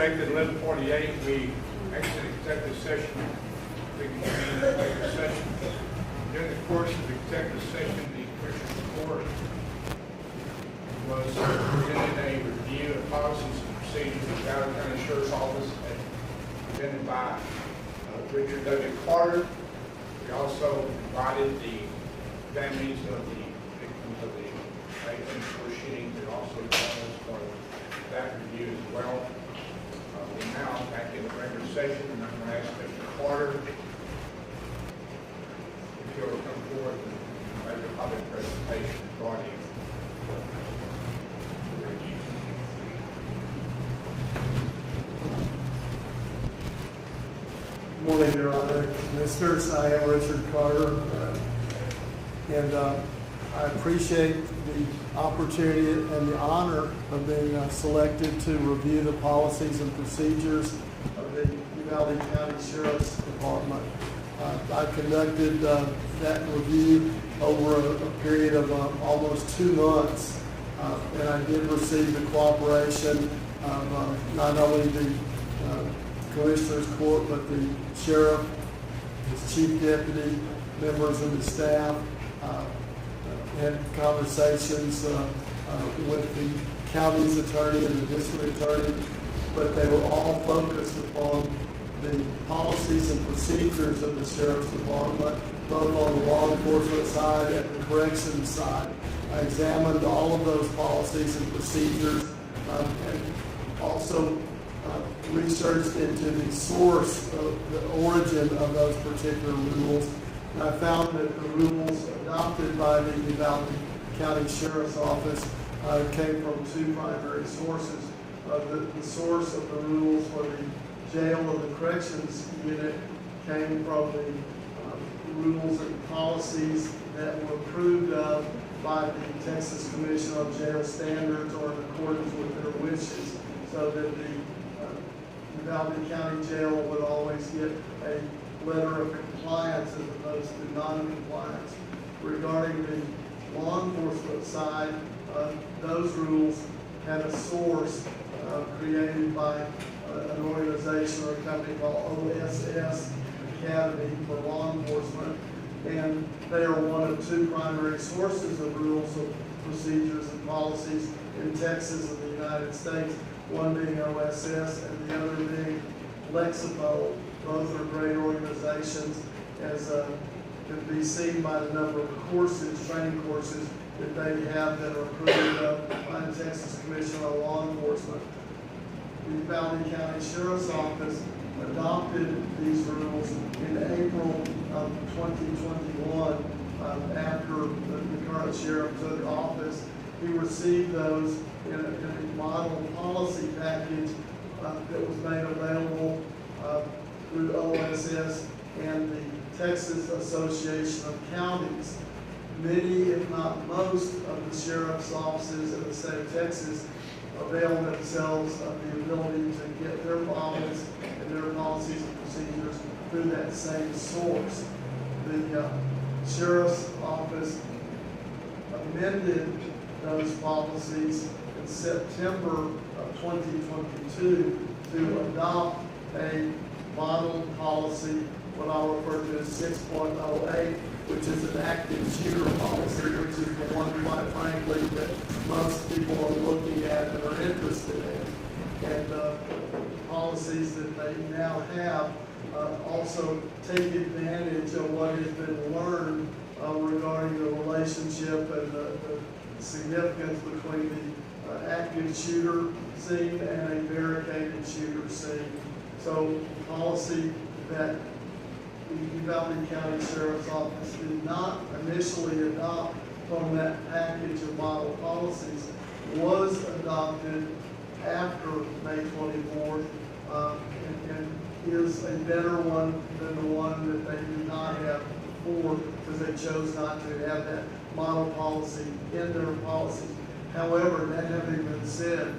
expected 11:48. We actually executive session. We can convene an executive session. During the course of the executive session, the Commissioner's Court was presenting a review of policies and procedures of the Uvalde County Sheriff's Office presented by Richard W. Carter. We also invited the families of the victims of the April shootings and also joined us for that review as well. We're now back in the regular session, and I'm going to ask Mr. Carter if he'll come forward and make a public presentation regarding the review. Good morning, Your Honor. Commissioners, I am Richard Carter, and I appreciate the opportunity and the honor of being selected to review the policies and procedures of the Uvalde County Sheriff's Department. I conducted that review over a period of almost 2 months, and I did receive the cooperation of not only the Commissioner's Court, but the Sheriff, his Chief Deputy, members of the staff, had conversations with the county's attorney and the district attorney, but they were all focused upon the policies and procedures of the Sheriff's Department, both on the law enforcement side and the corrections side. I examined all of those policies and procedures and also researched into the source of the origin of those particular rules. And I found that the rules adopted by the Uvalde County Sheriff's Office came from 2 primary sources. The source of the rules for the jail and the corrections unit came from the rules and policies that were approved of by the Texas Commission on Jail Standards or in accordance with their wishes, so that the Uvalde County Jail would always get a letter of compliance as opposed to non-compliance. Regarding the law enforcement side, those rules had a source created by an organization or a company called OSS Academy for Law Enforcement, and they are one of 2 primary sources of rules of procedures and policies in Texas and the United States, one being OSS and the other being Lexipo. Both are great organizations, as can be seen by the number of courses, training courses that they have that are approved by the Texas Commission on Law Enforcement. The Uvalde County Sheriff's Office adopted these rules in April of 2021 after the current sheriff took office. He received those in a model policy package that was made available through OSS and the Texas Association of Counties. Many, if not most, of the sheriff's offices in the state of Texas avail themselves of the ability to get their files and their policies and procedures through that same source. The sheriff's office amended those policies in September of 2022 to adopt a model policy, what I'll refer to as 6.08, which is an active shooter policy, which is the one, quite frankly, that most people are looking at and are interested in. And policies that they now have also take advantage of what has been learned regarding the relationship and the significance between the active shooter scene and a barricaded shooter scene. So the policy that the Uvalde County Sheriff's Office did not initially adopt from that package of model policies was adopted after May 24th and is a better one than the one that they did not have before, because they chose not to have that model policy in their policies. However, that having been said,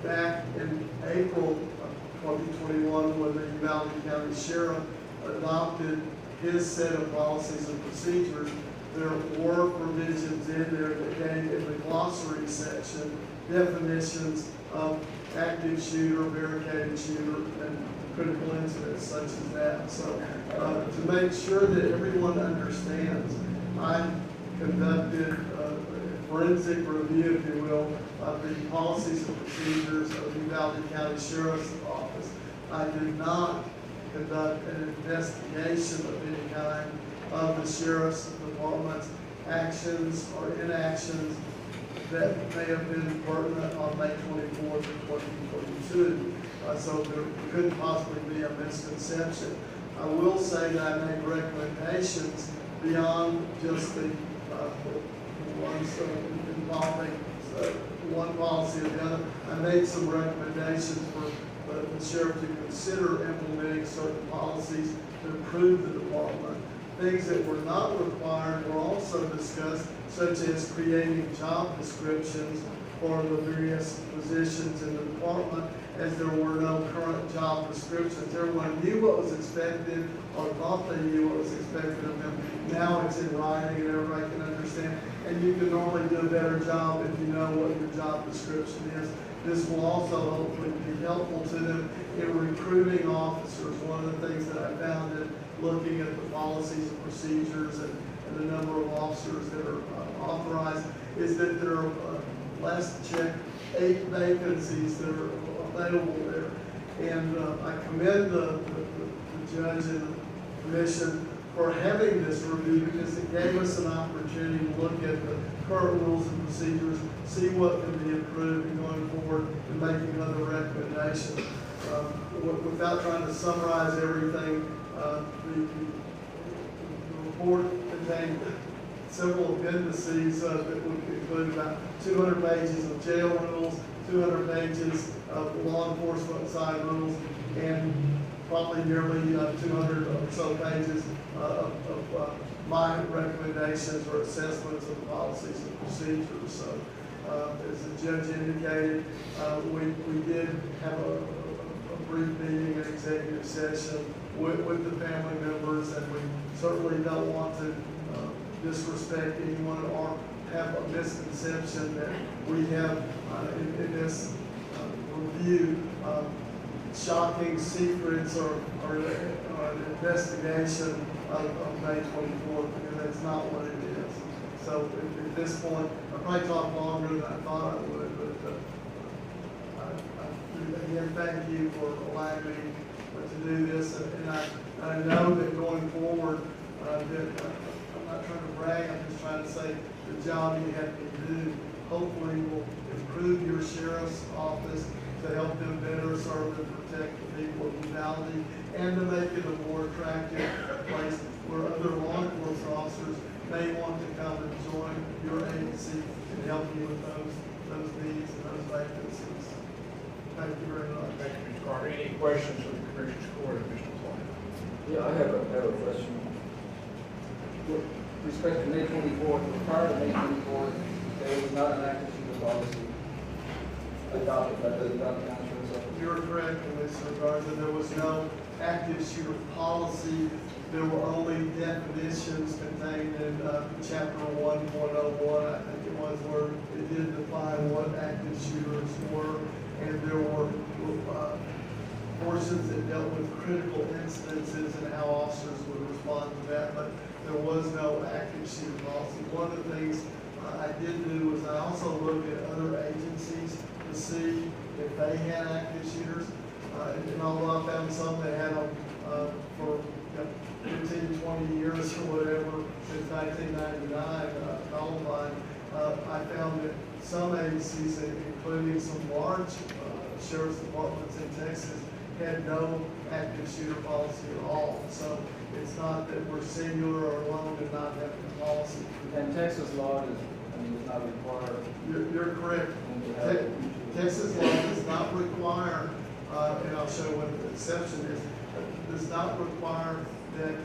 back in April of 2021, when the Uvalde County Sheriff adopted his set of policies and procedures, there were provisions in there that gave in the glossary section definitions of active shooter, barricaded shooter, and critical incidents such as that. So to make sure that everyone understands, I conducted a forensic review, if you will, of the policies and procedures of the Uvalde County Sheriff's Office. I did not conduct an investigation of any kind of the Sheriff's Department's actions or inactions that may have been pertinent on May 24th of 2022. So there couldn't possibly be a misconception. I will say that I made recommendations beyond just the ones involving one policy or the other. I made some recommendations for the sheriff to consider implementing certain policies to improve the department. Things that were not required were also discussed, such as creating job descriptions for the various positions in the department, as there were no current job descriptions. Everyone knew what was expected or thought they knew what was expected of them. Now it's in writing and everybody can understand. And you can normally do a better job if you know what your job description is. This will also hopefully be helpful to them in recruiting officers. One of the things that I found in looking at the policies and procedures and the number of officers that are authorized is that there are, last check, 8 vacancies that are available there. And I commend the judge and the commission for having this review, because it gave us an opportunity to look at the current rules and procedures, see what can be improved, and going forward and making other recommendations. Without trying to summarize everything, the report contained several appendices that would include about 200 pages of jail rules, 200 pages of law enforcement side rules, and probably nearly 200 or so pages of my recommendations or assessments of policies and procedures. So, as the judge indicated, we did have a brief meeting, an executive session with the family members, and we certainly don't want to disrespect anyone or have a misconception that we have in this review shocking secrets or an investigation of May 24th, because that's not what it is. So at this point, I probably talked longer than I thought I would, but again, thank you for allowing me to do this. And I know that going forward, that I'm not trying to brag, I'm just trying to say the job you have to do hopefully will improve your sheriff's office to help them better serve and protect the people of Uvalde, and to make it a more attractive place where other law enforcement officers may want to come and join your agency and help you with those needs and those vacancies. Thank you very much. Thank you, Mr. Carter. Any questions of the Commission's Court of Mr. Clark? Yeah, I have a question. With respect to May 24th, prior to May 24th, there was not an active shooter policy adopted by the Uvalde County Sheriff's Office. You're correct in this regard, that there was no active shooter policy. There were only definitions contained in Chapter 1.01, I think it was, where it did define what active shooters were, and there were portions that dealt with critical incidences and how officers would respond to that, but there was no active shooter policy. One of the things I did do was I also looked at other agencies to see if they had active shooters. And although I found some that had them for 15, 20 years or whatever, since 1999, qualified, I found that some agencies, including some large sheriff's departments in Texas, had no active shooter policy at all. So it's not that we're singular or alone in not having a policy. And Texas law does not require. You're correct. Texas law does not require, and I'll show what the exception is, does not require that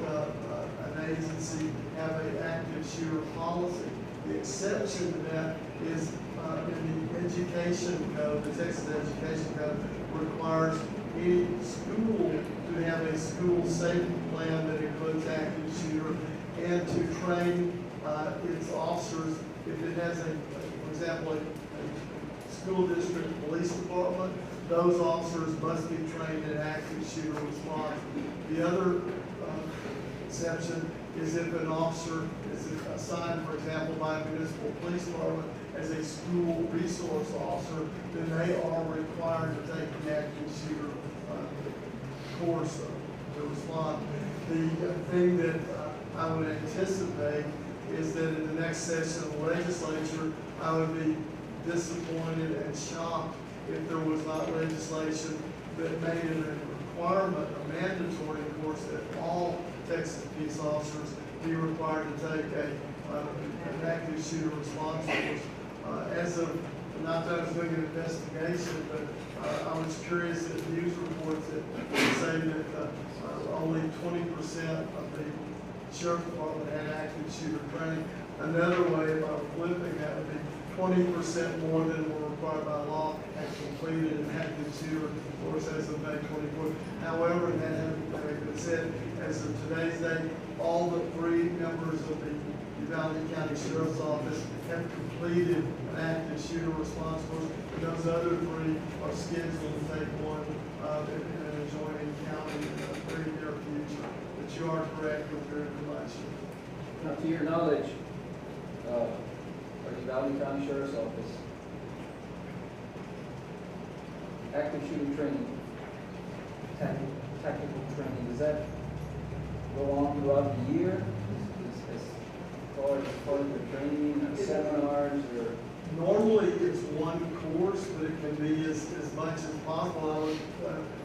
an agency have an active shooter policy. The exception to that is in the education code, the Texas Education Code requires any school to have a school safety plan that includes active shooter, and to train its officers. If it has for example, a school district police department, those officers must be trained in active shooter response. The other exception is if an officer is assigned, for example, by a municipal police department as a school resource officer, then they are required to take the active shooter course to respond. The thing that I would anticipate is that in the next session of the legislature, I would be disappointed and shocked if there was not legislation that made it a requirement, a mandatory course that all Texas peace officers be required to take an active shooter response course. As of, not that I was doing an investigation, but I was curious at news reports that say that only 20% of the sheriff department had active shooter training. Another way, if I were flipping, that would be 20% more than were required by law had completed an active shooter course as of May 24th. However, that having been said, as of today's date, all but 3 members of the Uvalde County Sheriff's Office have completed an active shooter response course, and those other 3 are scheduled to take one in an adjoining county in the very near future. But you are correct with your information. Now, to your knowledge, our Uvalde County Sheriff's Office, active shooter training, tactical training, does that go on throughout the year? As far as the training, seminars, or? Normally it's one course, but it can be as much as possible. I would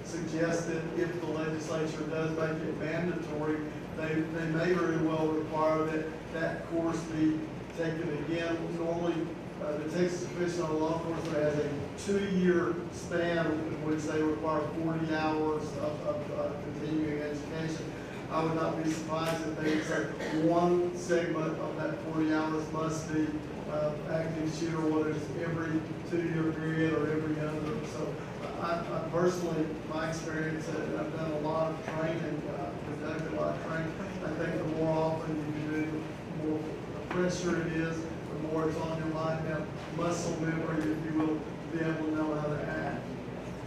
suggest that if the legislature does make it mandatory, they may very well require that course be taken again. Normally, the Texas Commission on Law Enforcement has a 2-year span in which they require 40 hours of continuing education. I would not be surprised if they would say one segment of that 40 hours must be active shooter, whether it's every 2-year period or every other. So I personally, my experience, I've done a lot of training, conducted a lot of training. I think the more often you can do, the more pressure it is, the more it's on your mind. Now, muscle memory, if you will, to be able to know how to act.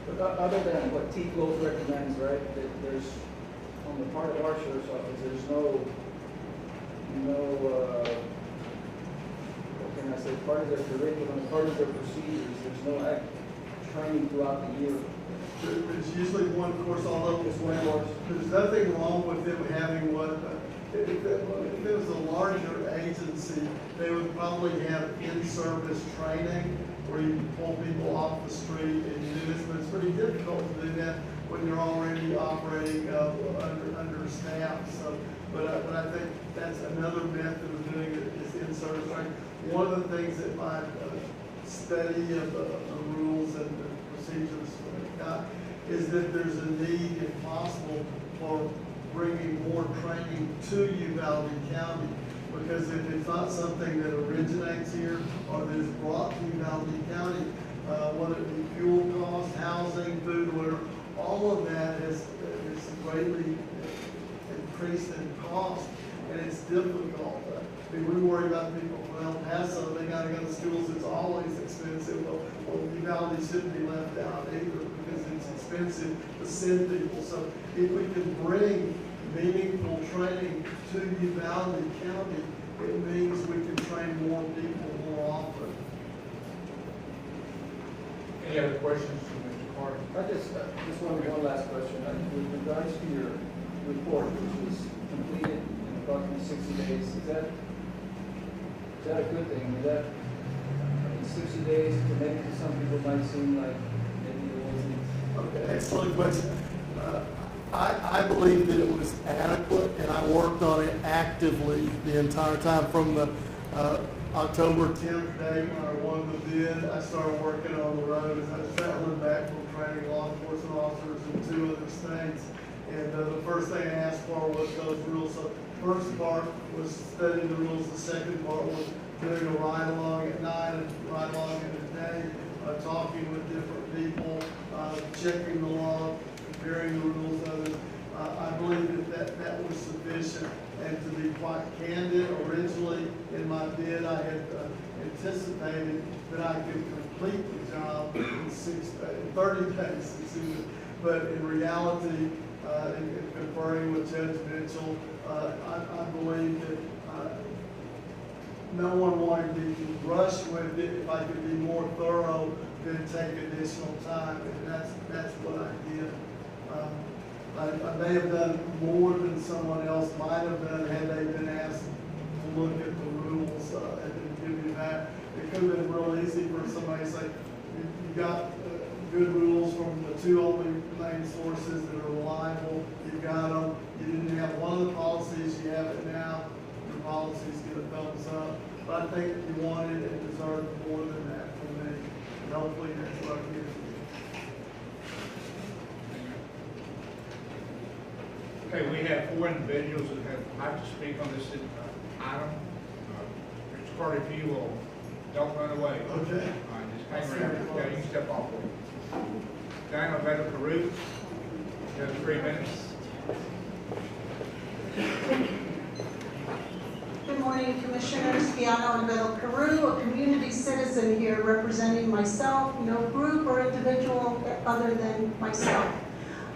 But other than what T-Close recommends, right, that there's, on the part of our sheriff's office, there's no, what can I say, part of their curriculum, part of their procedures, there's no training throughout the year. There's usually one course, although there's nothing wrong with them having one. If it was a larger agency, they would probably have in-service training where you pull people off the street and you do this, but it's pretty difficult to do that when you're already operating understaffed. So, but I think that's another method of doing it is in-service training. One of the things that my study of the rules and the procedures got is that there's a need, if possible, for bringing more training to Uvalde County. Because if it's not something that originates here or that is brought to Uvalde County, whether it be fuel costs, housing, food, whatever, all of that is greatly increased in cost, and it's difficult. I mean, we worry about people from El Paso, they gotta go to schools, it's always expensive. Well, Uvalde shouldn't be left out either because it's expensive to send people. So if we can bring meaningful training to Uvalde County, it means we can train more people more often. Any other questions from Mr. Carter? I just wanted one last question. With regards to your report, which was completed in approximately 60 days, is that a good thing? Is that, 60 days, maybe to some people might seem like maybe it wasn't. Okay, excellent question. I believe that it was adequate, and I worked on it actively the entire time from the October 10th day when I won the bid. I started working on the road as I was traveling back from training law enforcement officers in 2 other states. And the first thing I asked for was those rules. So the first part was studying the rules. The second part was doing a ride along at night and ride along in the day, talking with different people, checking the law, comparing the rules to others. I believe that was sufficient. And to be quite candid, originally in my bid, I had anticipated that I could complete the job in 30 days, excuse me. But in reality, in conferring with Judge Mitchell, I believe that no one wanted to rush with it. If I could be more thorough, then take additional time, and that's what I did. I may have done more than someone else might have done had they been asked to look at the rules and then give me that. It could have been real easy for somebody to say, you got good rules from the two only main sources that are reliable, you got them, you didn't have one of the policies, you have it now, your policies get a thumbs up. But I think you wanted and deserved more than that from me, and hopefully that's what I give you. Okay, we have 4 individuals that have like to speak on this item. Mr. Carter, if you will, don't run away. Okay. Just hang around. Yeah, you can step off. Diana Carew, you have 3 minutes. Good morning, Commissioners. Diana Carew, a community citizen here representing myself, no group or individual other than myself.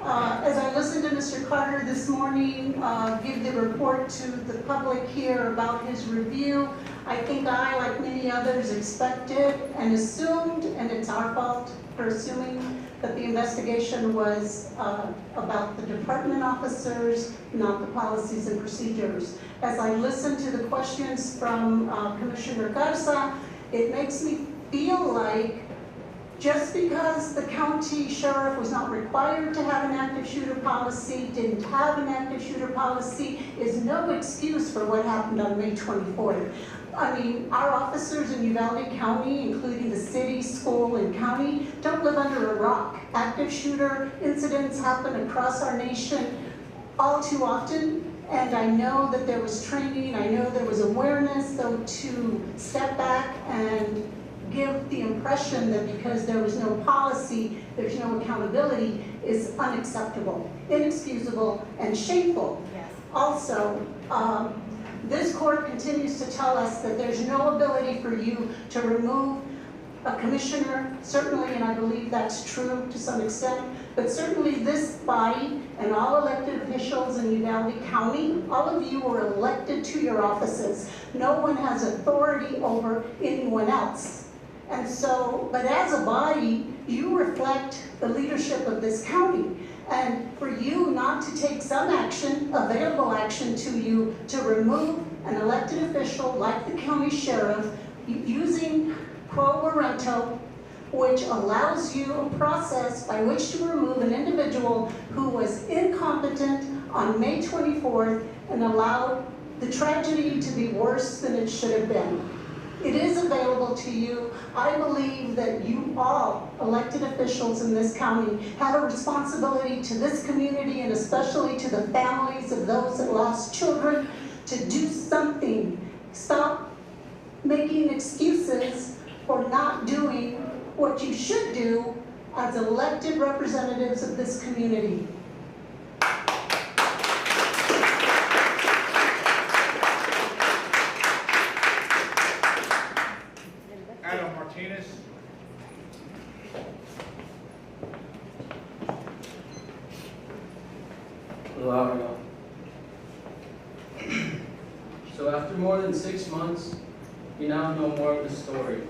As I listened to Mr. Carter this morning give the report to the public here about his review, I think I, like many others, expected and assumed, and it's our fault for assuming, that the investigation was about the department officers, not the policies and procedures. As I listened to the questions from Commissioner Garza, it makes me feel like just because the county sheriff was not required to have an active shooter policy, didn't have an active shooter policy, is no excuse for what happened on May 24th. I mean, our officers in Uvalde County, including the city, school, and county, don't live under a rock. Active shooter incidents happen across our nation all too often, and I know that there was training, I know there was awareness, though to step back and give the impression that because there was no policy, there's no accountability is unacceptable, inexcusable, and shameful. Yes. Also, this court continues to tell us that there's no ability for you to remove a commissioner, certainly, and I believe that's true to some extent, but certainly this body and all elected officials in Uvalde County, all of you were elected to your offices. No one has authority over anyone else. And so, but as a body, you reflect the leadership of this county. And for you not to take some action, available action to you, to remove an elected official like the county sheriff, using quo warranto, which allows you a process by which to remove an individual who was incompetent on May 24th and allowed the tragedy to be worse than it should have been. It is available to you. I believe that you all, elected officials in this county, have a responsibility to this community and especially to the families of those that lost children to do something. Stop making excuses for not doing what you should do as elected representatives of this community. Martinez. Hello. So after more than 6 months, we now know more of the story.